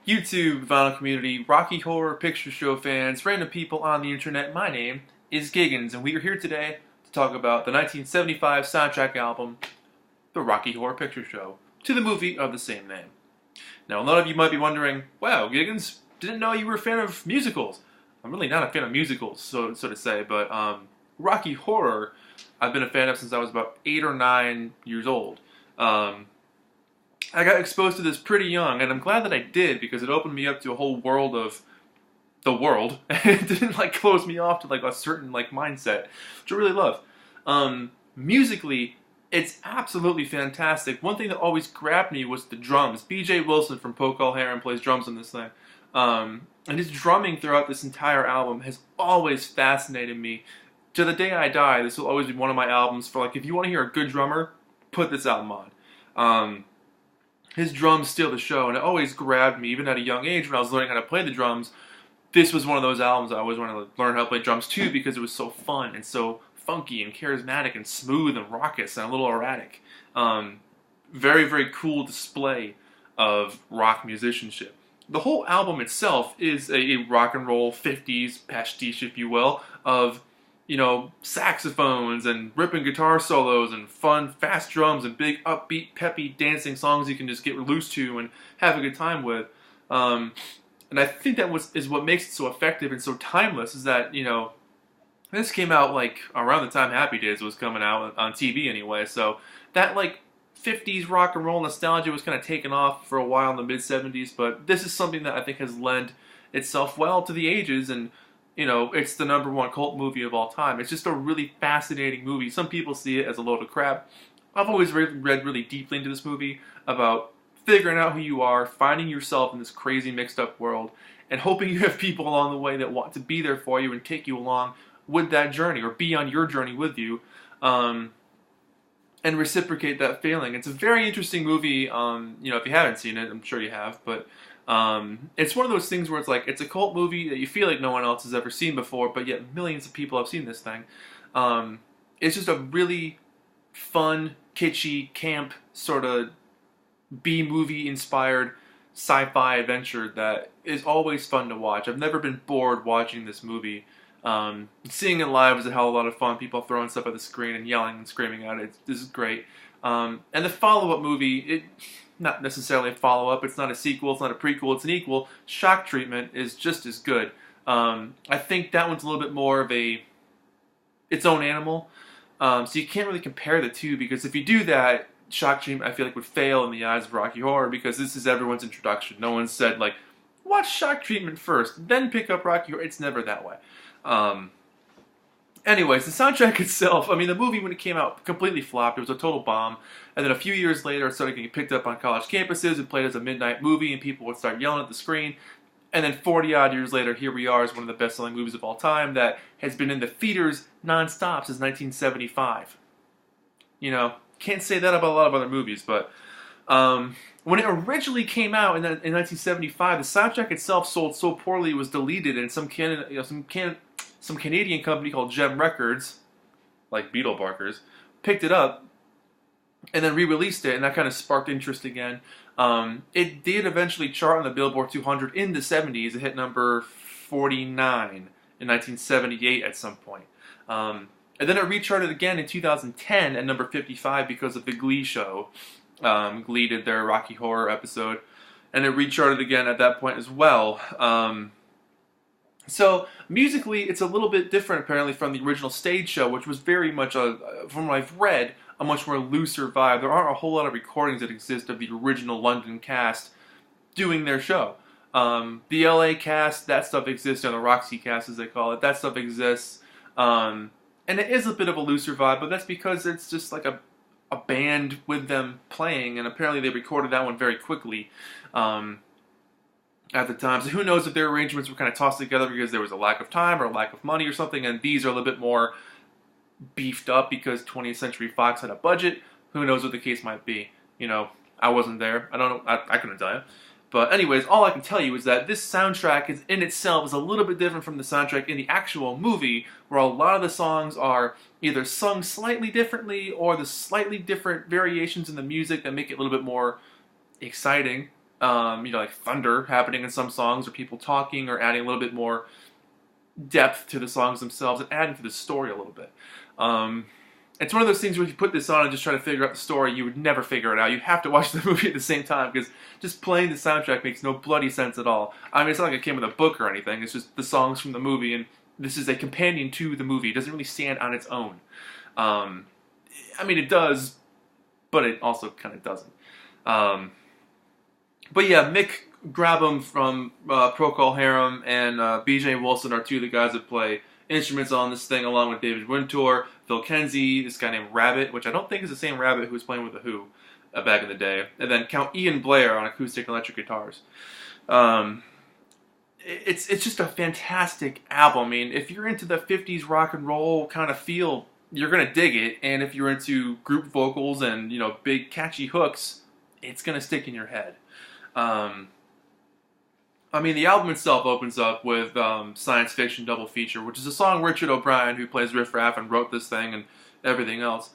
YouTube, vinyl community, Rocky Horror Picture Show fans, random people on the internet, my name is Giggens, and we are here today to talk about the 1975 soundtrack album, The Rocky Horror Picture Show, to the movie of the same name. Now, a lot of you might be wondering, wow, Giggens, didn't know you were a fan of musicals. I'm really not a fan of musicals, so to say, but Rocky Horror, I've been a fan of since I was about 8 or 9 years old. I got exposed to this pretty young, and I'm glad that I did because it opened me up to a whole world of the world. It didn't close me off to a certain mindset, which I really love. Musically, it's absolutely fantastic. One thing that always grabbed me was the drums. B.J. Wilson from Procol Harum plays drums on this thing. And his drumming throughout this entire album has always fascinated me. To the day I die, this will always be one of my albums for if you want to hear a good drummer, put this album on. His drums steal the show, and it always grabbed me, even at a young age when I was learning how to play the drums. This was one of those albums I always wanted to learn how to play drums too because it was so fun and so funky and charismatic and smooth and raucous and a little erratic. Very, very cool display of rock musicianship. The whole album itself is a rock and roll 50s pastiche, if you will, of saxophones and ripping guitar solos and fun, fast drums and big, upbeat, peppy, dancing songs you can just get loose to and have a good time with. And I think that is what makes it so effective and so timeless, is that, this came out around the time Happy Days was coming out on TV anyway, so that 50s rock and roll nostalgia was kind of taken off for a while in the mid-70s, but this is something that I think has lent itself well to the ages, and it's the #1 cult movie of all time. It's just a really fascinating movie. Some people see it as a load of crap. I've always read really deeply into this movie about figuring out who you are, finding yourself in this crazy mixed up world, and hoping you have people along the way that want to be there for you and take you along with that journey, or be on your journey with you, and reciprocate that feeling. It's a very interesting movie. If you haven't seen it, I'm sure you have, but it's one of those things where it's a cult movie that you feel like no one else has ever seen before, but yet millions of people have seen this thing. It's just a really fun, kitschy, camp, sort of B-movie inspired sci-fi adventure that is always fun to watch. I've never been bored watching this movie. Seeing it live is a hell of a lot of fun. People throwing stuff at the screen and yelling and screaming at it. This is great. And the follow-up movie, not necessarily a follow-up, it's not a sequel, it's not a prequel, it's an equal. Shock Treatment is just as good. I think that one's a little bit more of its own animal. So you can't really compare the two, because if you do that, Shock Treatment I feel like would fail in the eyes of Rocky Horror, because this is everyone's introduction. No one said watch Shock Treatment first, then pick up Rocky Horror. It's never that way. Anyways, the soundtrack itself, the movie when it came out completely flopped. It was a total bomb. And then a few years later, it started getting picked up on college campuses and played as a midnight movie, and people would start yelling at the screen. And then 40-odd years later, here we are as one of the best-selling movies of all time that has been in the theaters non-stop since 1975. Can't say that about a lot of other movies, but when it originally came out in 1975, the soundtrack itself sold so poorly it was deleted, and some Canadian company called Gem Records, like Beetle Barkers, picked it up and then re-released it, and that kind of sparked interest again. It did eventually chart on the Billboard 200 in the 70s. It hit number 49 in 1978 at some point. And then it recharted again in 2010 at number 55 because of the Glee show. Glee did their Rocky Horror episode, and it recharted again at that point as well. So musically, it's a little bit different apparently from the original stage show, which was very much, from what I've read, a much more looser vibe. There aren't a whole lot of recordings that exist of the original London cast doing their show. The LA cast, that stuff exists, the Roxy cast as they call it, that stuff exists. And it is a bit of a looser vibe, but that's because it's just a band with them playing, and apparently they recorded that one very quickly at the time. So who knows if their arrangements were kind of tossed together because there was a lack of time or a lack of money or something, and these are a little bit more beefed up because 20th Century Fox had a budget. Who knows what the case might be. I wasn't there. I don't know. I couldn't tell you. But anyways, all I can tell you is that this soundtrack in itself is a little bit different from the soundtrack in the actual movie, where a lot of the songs are either sung slightly differently or the slightly different variations in the music that make it a little bit more exciting. like thunder happening in some songs, or people talking, or adding a little bit more depth to the songs themselves and adding to the story a little bit. It's one of those things where if you put this on and just try to figure out the story, you would never figure it out. You have to watch the movie at the same time, because just playing the soundtrack makes no bloody sense at all. I mean, it's not like it came with a book or anything. It's just the songs from the movie, and this is a companion to the movie. It doesn't really stand on its own. I mean, it does, but it also kind of doesn't. But yeah, Mick Grabham from Procol Harum and BJ Wilson are two of the guys that play instruments on this thing, along with David Wintour, Phil Kenzie, this guy named Rabbit, which I don't think is the same Rabbit who was playing with The Who back in the day, and then Count Ian Blair on acoustic electric guitars. It's just a fantastic album. I mean, if you're into the 50s rock and roll kind of feel, you're going to dig it, and if you're into group vocals and, big catchy hooks, it's going to stick in your head. I mean, the album itself opens up with Science Fiction Double Feature, which is a song Richard O'Brien, who plays Riff Raff and wrote this thing and everything else.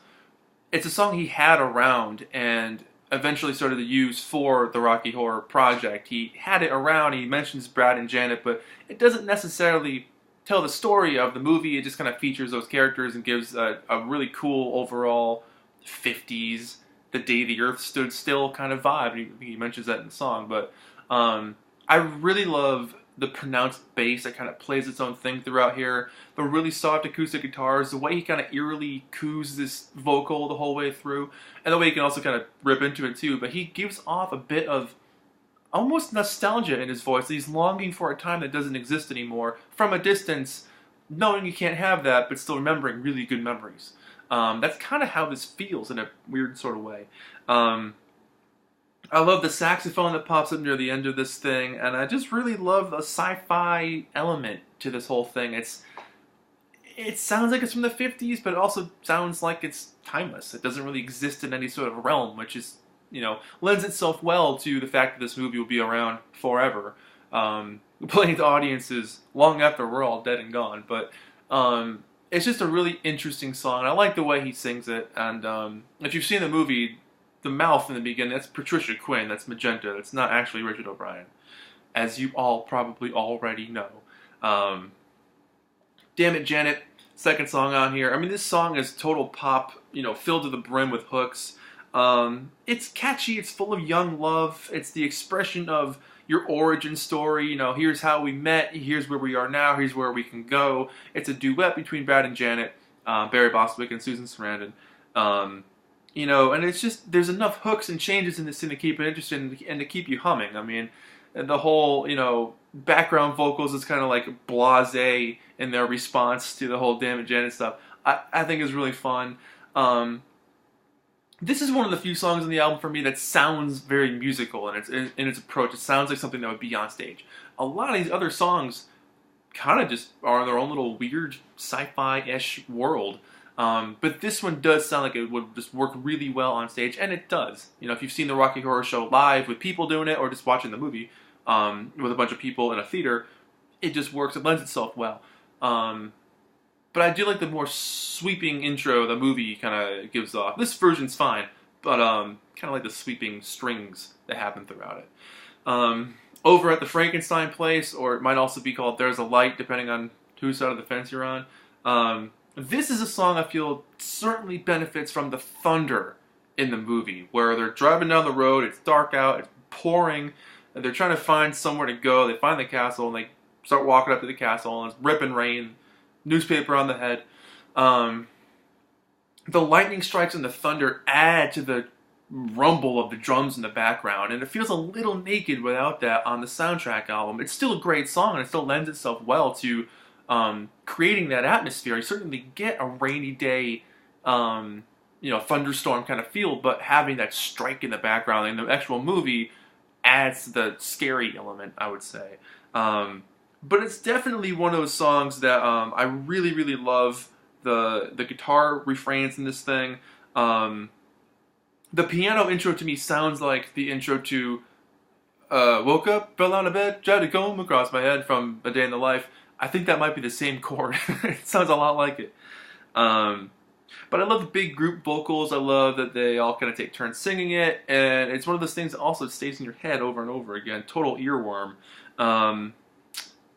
It's a song he had around and eventually started to use for the Rocky Horror Project. He had it around, he mentions Brad and Janet, but it doesn't necessarily tell the story of the movie. It just kind of features those characters and gives a really cool overall 50s, the day the earth stood still kind of vibe. He mentions that in the song, but I really love the pronounced bass that kind of plays its own thing throughout here. The really soft acoustic guitars, the way he kind of eerily coos this vocal the whole way through, and the way he can also kind of rip into it too. But he gives off a bit of almost nostalgia in his voice. He's longing for a time that doesn't exist anymore from a distance, knowing you can't have that, but still remembering really good memories. That's kind of how this feels in a weird sort of way. I love the saxophone that pops up near the end of this thing, and I just really love the sci-fi element to this whole thing. It sounds like it's from the 50s, but it also sounds like it's timeless. It doesn't really exist in any sort of realm, which is, lends itself well to the fact that this movie will be around forever, playing to audiences long after we're all dead and gone. But it's just a really interesting song. I like the way he sings it, and if you've seen the movie, the mouth in the beginning, that's Patricia Quinn, that's Magenta, that's not actually Richard O'Brien, as you all probably already know. Damn It Janet, second song on here. I mean, this song is total pop, filled to the brim with hooks. It's catchy, it's full of young love, it's the expression of your origin story, here's how we met, here's where we are now, here's where we can go. It's a duet between Brad and Janet, Barry Bostwick and Susan Sarandon. And it's just, there's enough hooks and changes in this thing to keep it interesting and to keep you humming. I mean, the whole, background vocals is kind of like blasé in their response to the whole Damn It Janet stuff. I think is really fun. This is one of the few songs on the album for me that sounds very musical in its approach. It sounds like something that would be on stage. A lot of these other songs kind of just are in their own little weird sci-fi-ish world. But this one does sound like it would just work really well on stage, and it does. If you've seen the Rocky Horror Show live with people doing it, or just watching the movie with a bunch of people in a theater, it just works. It lends itself well. But I do like the more sweeping intro the movie kind of gives off. This version's fine, but kind of like the sweeping strings that happen throughout it. Over at the Frankenstein place, or it might also be called There's a Light, depending on whose side of the fence you're on. This is a song I feel certainly benefits from the thunder in the movie, where they're driving down the road, it's dark out, it's pouring, and they're trying to find somewhere to go. They find the castle, and they start walking up to the castle, and it's ripping rain, newspaper on the head. The lightning strikes and the thunder add to the rumble of the drums in the background, and it feels a little naked without that on the soundtrack album. It's still a great song, and it still lends itself well to creating that atmosphere. You certainly get a rainy day, thunderstorm kind of feel, but having that strike in the background in the actual movie adds to the scary element, I would say. But it's definitely one of those songs that I really, really love. The guitar refrains in this thing. The piano intro to me sounds like the intro to Woke Up, Fell Out of Bed, Tried to Comb Across My Head from A Day in the Life. I think that might be the same chord. It sounds a lot like it. But I love the big group vocals. I love that they all kind of take turns singing it, and it's one of those things that also stays in your head over and over again. Total earworm. Um,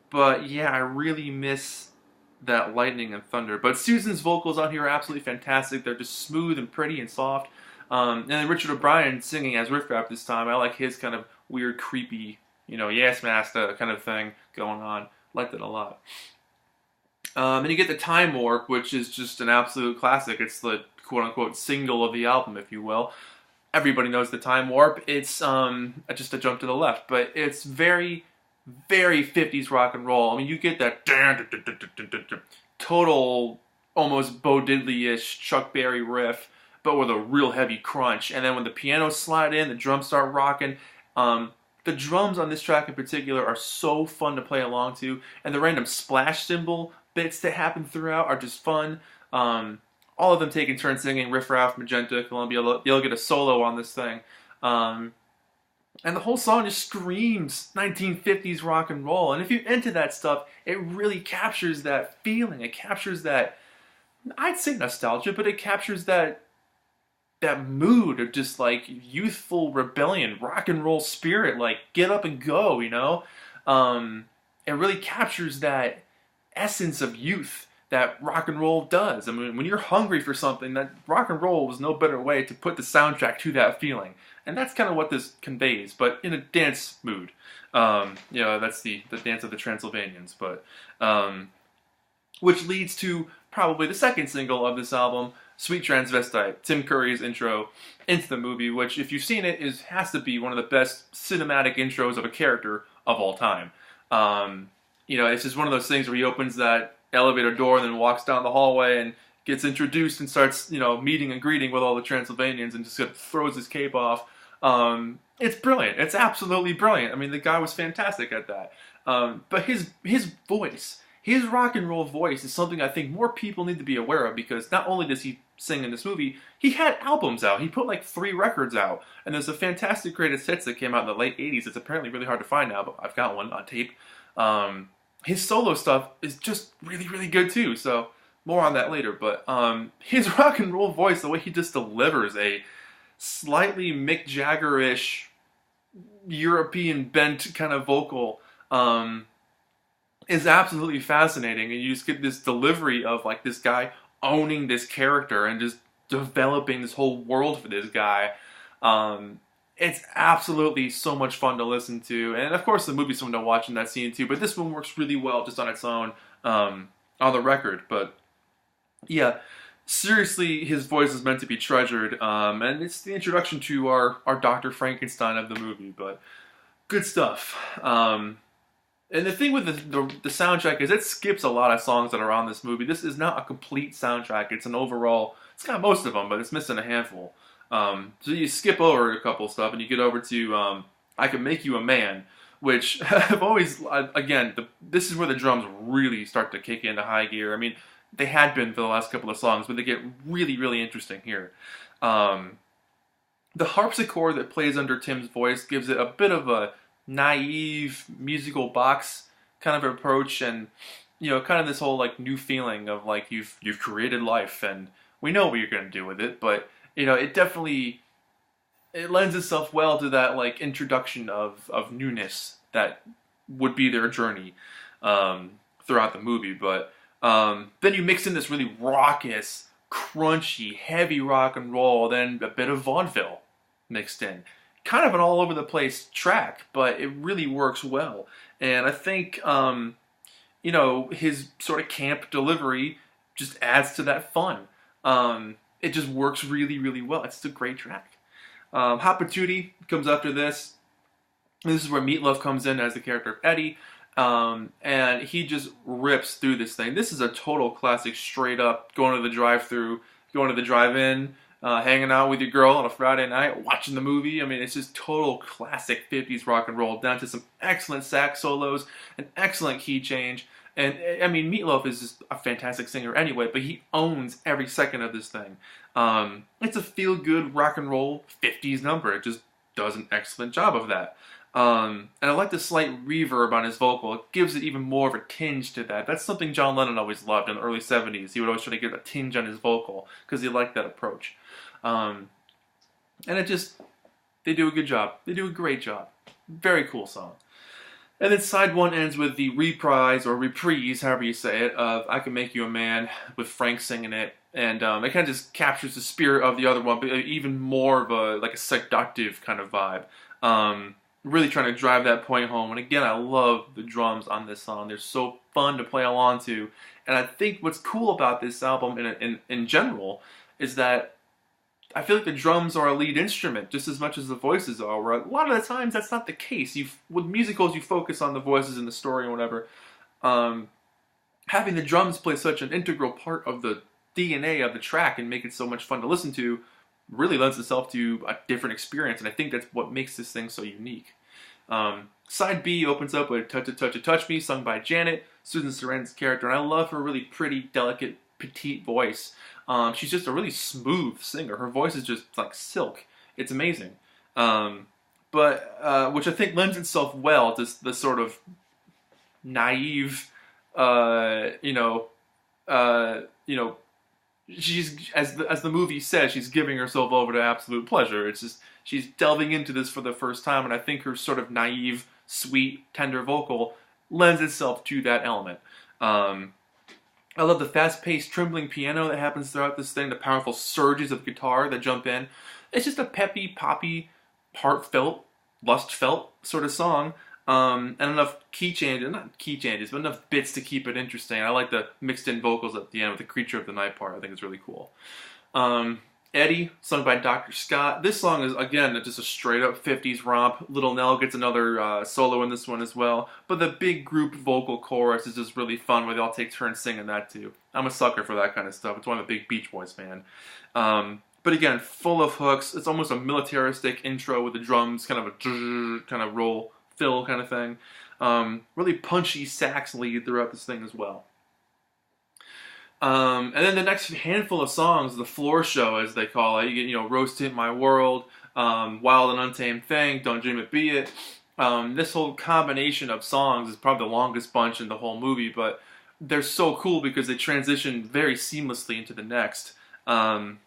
but yeah, I really miss that lightning and thunder. But Susan's vocals on here are absolutely fantastic. They're just smooth and pretty and soft. And then Richard O'Brien singing as Riff Raff this time. I like his kind of weird, creepy, yes master kind of thing going on. Liked it a lot. And you get the Time Warp, which is just an absolute classic. It's the quote-unquote single of the album, if you will. Everybody knows the Time Warp. It's just a jump to the left, but it's very, very 50s rock and roll. I mean, you get that total, almost Bo Diddley-ish Chuck Berry riff, but with a real heavy crunch. And then when the pianos slide in, the drums start rocking. The drums on this track in particular are so fun to play along to, and the random splash cymbal bits that happen throughout are just fun. All of them taking turns singing. Riff Raff, Magenta, Columbia, they'll get a solo on this thing. And the whole song just screams 1950s rock and roll. And if you're into that stuff, it really captures that feeling. It captures that, I'd say nostalgia, but it captures that mood of just like youthful rebellion, rock and roll spirit, like get up and go, It really captures that essence of youth that rock and roll does. I mean, when you're hungry for something, that rock and roll was no better way to put the soundtrack to that feeling. And that's kind of what this conveys, but in a dance mood. That's the dance of the Transylvanians, but which leads to probably the second single of this album, Sweet Transvestite, Tim Curry's intro into the movie, which, if you've seen it, has to be one of the best cinematic intros of a character of all time. It's just one of those things where he opens that elevator door and then walks down the hallway and gets introduced and starts, meeting and greeting with all the Transylvanians and just sort of throws his cape off. It's brilliant. It's absolutely brilliant. I mean, the guy was fantastic at that. But his voice, his rock and roll voice is something I think more people need to be aware of, because not only does he sing in this movie, he had albums out. He put like 3 records out. And there's a fantastic greatest hits that came out in the late 80s. It's apparently really hard to find now, but I've got one on tape. His solo stuff is just really, really good too. So more on that later. But his rock and roll voice, the way he just delivers a slightly Mick Jagger-ish European bent kind of vocal, is absolutely fascinating. And you just get this delivery of like this guy owning this character and just developing this whole world for this guy. It's absolutely so much fun to listen to. And of course the movie's fun to watch in that scene too, but this one works really well just on its own, on the record. But yeah, seriously, his voice is meant to be treasured, and it's the introduction to our Dr. Frankenstein of the movie, but good stuff. And the thing with the soundtrack is it skips a lot of songs that are on this movie. This is not a complete soundtrack. It's an overall, it's got most of them, but it's missing a handful. So you skip over a couple stuff and you get over to I Can Make You a Man, which I've always, again, this is where the drums really start to kick into high gear. I mean, they had been for the last couple of songs, but they get really, really interesting here. The harpsichord that plays under Tim's voice gives it a bit of a naive musical box kind of approach, and kind of this whole like new feeling of like you've created life and we know what you're going to do with it, but it definitely lends itself well to that like introduction of newness that would be their journey throughout the movie. But then you mix in this really raucous, crunchy, heavy rock and roll, then a bit of vaudeville mixed in. Kind of an all over the place track, but it really works well. And I think his sort of camp delivery just adds to that fun. It just works really, really well. It's a great track. Hot Patootie comes after this. This is where Meatloaf comes in as the character of Eddie. And he just rips through this thing. This is a total classic, straight up, going to the drive-thru, going to the drive-in, hanging out with your girl on a Friday night, watching the movie. I mean, it's just total classic 50s rock and roll, down to some excellent sax solos, an excellent key change. And, I mean, Meatloaf is just a fantastic singer anyway, but he owns every second of this thing. It's a feel-good rock and roll 50s number. It just does an excellent job of that. And I like the slight reverb on his vocal. It gives it even more of a tinge to that. That's something John Lennon always loved in the early 70s. He would always try to give a tinge on his vocal because he liked that approach. Um, and they do a good job. They do a great job. Very cool song. And then side one ends with the reprise, or reprise, however you say it, of I Can Make You a Man, with Frank singing it. And it kind of just captures the spirit of the other one, but even more of a seductive kind of vibe. Really trying to drive that point home. And again, I love the drums on this song. They're so fun to play along to. And I think what's cool about this album in general is that I feel like the drums are a lead instrument just as much as the voices are. Where a lot of the times that's not the case. With musicals, you focus on the voices and the story and whatever. Having the drums play such an integral part of the DNA of the track and make it so much fun to listen to really lends itself to a different experience, and I think that's what makes this thing so unique. Side B opens up with Touch Me, sung by Janet, Susan Sarandon's character, and I love her really pretty, delicate, petite voice. She's just a really smooth singer. Her voice is just like silk. It's amazing. But which I think lends itself well to the sort of naive, she's, as the movie says, she's giving herself over to absolute pleasure. It's just she's delving into this for the first time, and I think her sort of naive, sweet, tender vocal lends itself to that element. I love the fast-paced, trembling piano that happens throughout this thing, the powerful surges of guitar that jump in. It's just a peppy, poppy, heartfelt, lust-felt sort of song. And enough key changes, not key changes, but enough bits to keep it interesting. I like the mixed-in vocals at the end with the Creature of the Night part. I think it's really cool. Eddie, sung by Dr. Scott. This song is, again, just a straight-up 50s romp. Little Nell gets another solo in this one as well. But the big group vocal chorus is just really fun, where they all take turns singing that, too. I'm a sucker for that kind of stuff. It's why I'm a big Beach Boys fan. But again, full of hooks. It's almost a militaristic intro with the drums, kind of a kind of roll, fill kind of thing. Really punchy sax lead throughout this thing as well. And then the next handful of songs, the floor show as they call it, you get, Rose Tint My World, Wild and Untamed Thing, Don't Dream It Be It. This whole combination of songs is probably the longest bunch in the whole movie, but they're so cool because they transition very seamlessly into the next. The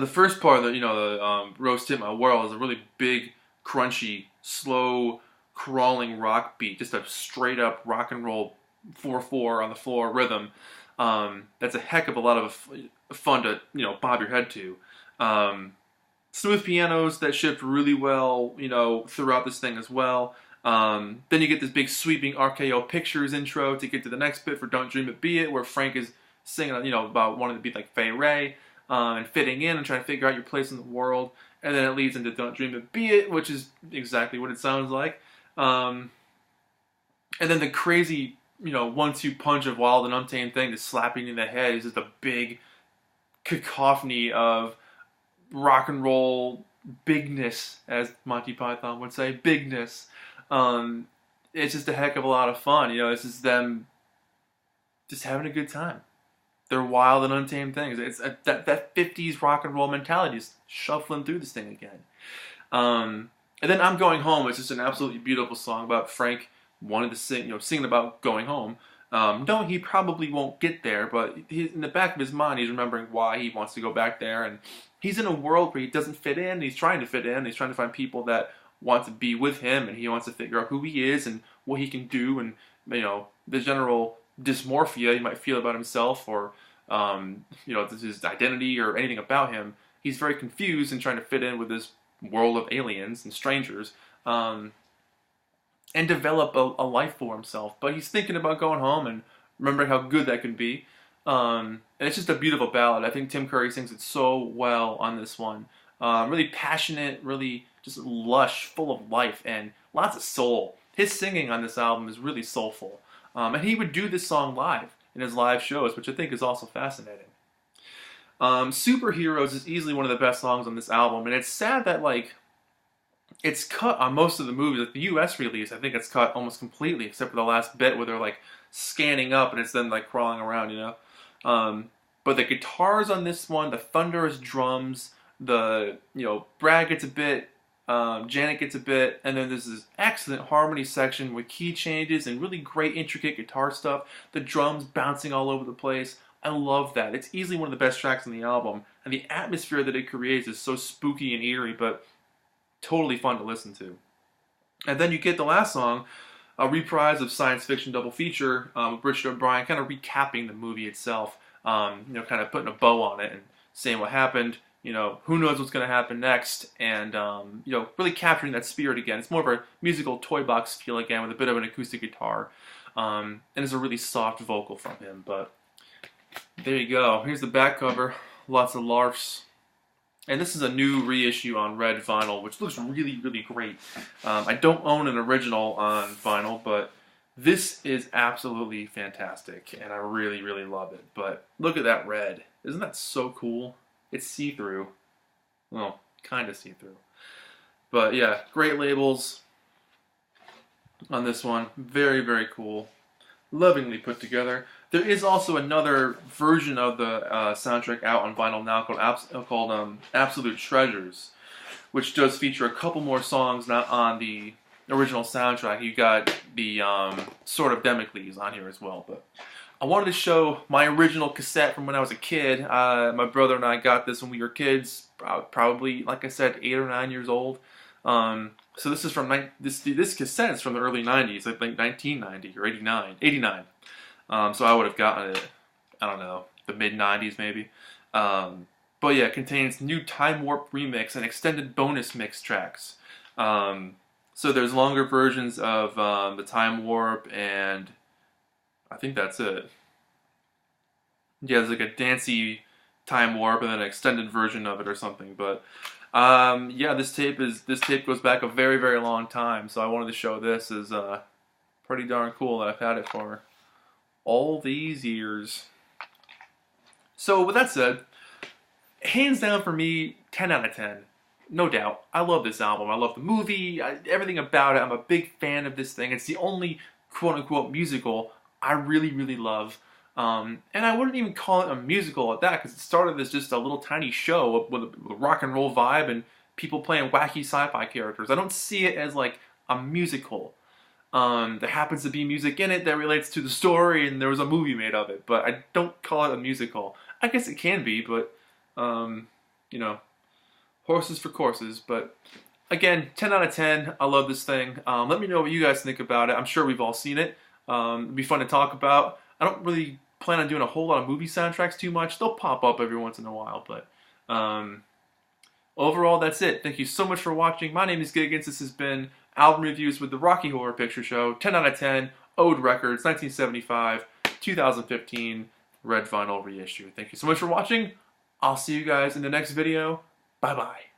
first part of the Rose Tint My World is a really big, crunchy, slow, crawling rock beat, just a straight up rock and roll 4/4 on the floor rhythm. That's a heck of a lot of fun to bob your head to. Smooth pianos that shift really well throughout this thing as well. Then you get this big sweeping RKO Pictures intro to get to the next bit for Don't Dream It Be It, where Frank is singing about wanting to be like Fay Ray and fitting in and trying to figure out your place in the world. And then it leads into Don't Dream It Be It, which is exactly what it sounds like. And then the crazy 1-2 punch of Wild and Untamed Thing, just slapping you in the head, is just a big cacophony of rock and roll bigness, as Monty Python would say, bigness. It's just a heck of a lot of fun. This is them just having a good time. They're wild and untamed things. It's that 50s rock and roll mentality is shuffling through this thing again. And then I'm Going Home. It's just an absolutely beautiful song about Frank wanted to sing, singing about going home. No, he probably won't get there, but in the back of his mind, he's remembering why he wants to go back there. And he's in a world where he doesn't fit in. He's trying to fit in. He's trying to find people that want to be with him, and he wants to figure out who he is and what he can do, and the general dysmorphia he might feel about himself, or his identity or anything about him. He's very confused and trying to fit in with this world of aliens and strangers. And develop a life for himself. But he's thinking about going home and remembering how good that can be. And it's just a beautiful ballad. I think Tim Curry sings it so well on this one. Really passionate, really just lush, full of life, and lots of soul. His singing on this album is really soulful. And he would do this song live in his live shows, which I think is also fascinating. Superheroes is easily one of the best songs on this album. And it's sad that, it's cut on most of the movies. Like the US release, I think it's cut almost completely, except for the last bit where they're scanning up and it's then crawling around, But the guitars on this one, the thunderous drums, Brad gets a bit Janet gets a bit, and then there's this excellent harmony section with key changes and really great intricate guitar stuff. The drums bouncing all over the place. I love that. It's easily one of the best tracks on the album, and the atmosphere that it creates is so spooky and eerie, but totally fun to listen to. And then you get the last song, a reprise of science fiction double feature with Richard O'Brien, kind of recapping the movie itself, kind of putting a bow on it and saying what happened, who knows what's going to happen next, and really capturing that spirit again. It's more of a musical toy box feel again with a bit of an acoustic guitar, and it's a really soft vocal from him. But there you go. Here's the back cover. Lots of larfs. And this is a new reissue on red vinyl, which looks really, really great. I don't own an original on vinyl, but this is absolutely fantastic, and I really, really love it. But look at that red. Isn't that so cool? It's see-through. Well, kind of see-through. But yeah, great labels on this one. Very, very cool. Lovingly put together. There is also another version of the soundtrack out on vinyl now called Absolute Treasures, which does feature a couple more songs not on the original soundtrack. You got the Sword of Damocles on here as well. But I wanted to show my original cassette from when I was a kid. My brother and I got this when we were kids, probably, like I said, 8 or 9 years old. So this is from this cassette is from the early 90s, I think 1990 or 89. So I would have gotten it, I don't know, the mid-90s maybe. But yeah, it contains new Time Warp remix and extended bonus mix tracks. So there's longer versions of the Time Warp, and I think that's it. Yeah, there's like a dancey Time Warp and then an extended version of it or something. But yeah, this tape goes back a very, very long time. So I wanted to show this as pretty darn cool that I've had it for all these years. So with that said, hands down for me, 10 out of 10. No doubt. I love this album. I love the movie, everything about it. I'm a big fan of this thing. It's the only quote-unquote musical I really, really love. And I wouldn't even call it a musical at that, because it started as just a little tiny show with a rock and roll vibe and people playing wacky sci-fi characters. I don't see it as like a musical. There happens to be music in it that relates to the story, and there was a movie made of it, but I don't call it a musical. I guess it can be, but, horses for courses. But again, 10 out of 10. I love this thing. Let me know what you guys think about it. I'm sure we've all seen it. It'd be fun to talk about. I don't really plan on doing a whole lot of movie soundtracks too much. They'll pop up every once in a while, but overall, that's it. Thank you so much for watching. My name is Giggens. This has been Album Reviews with the Rocky Horror Picture Show. 10 out of 10. Ode Records, 1975, 2015, red vinyl reissue. Thank you so much for watching. I'll see you guys in the next video. Bye-bye.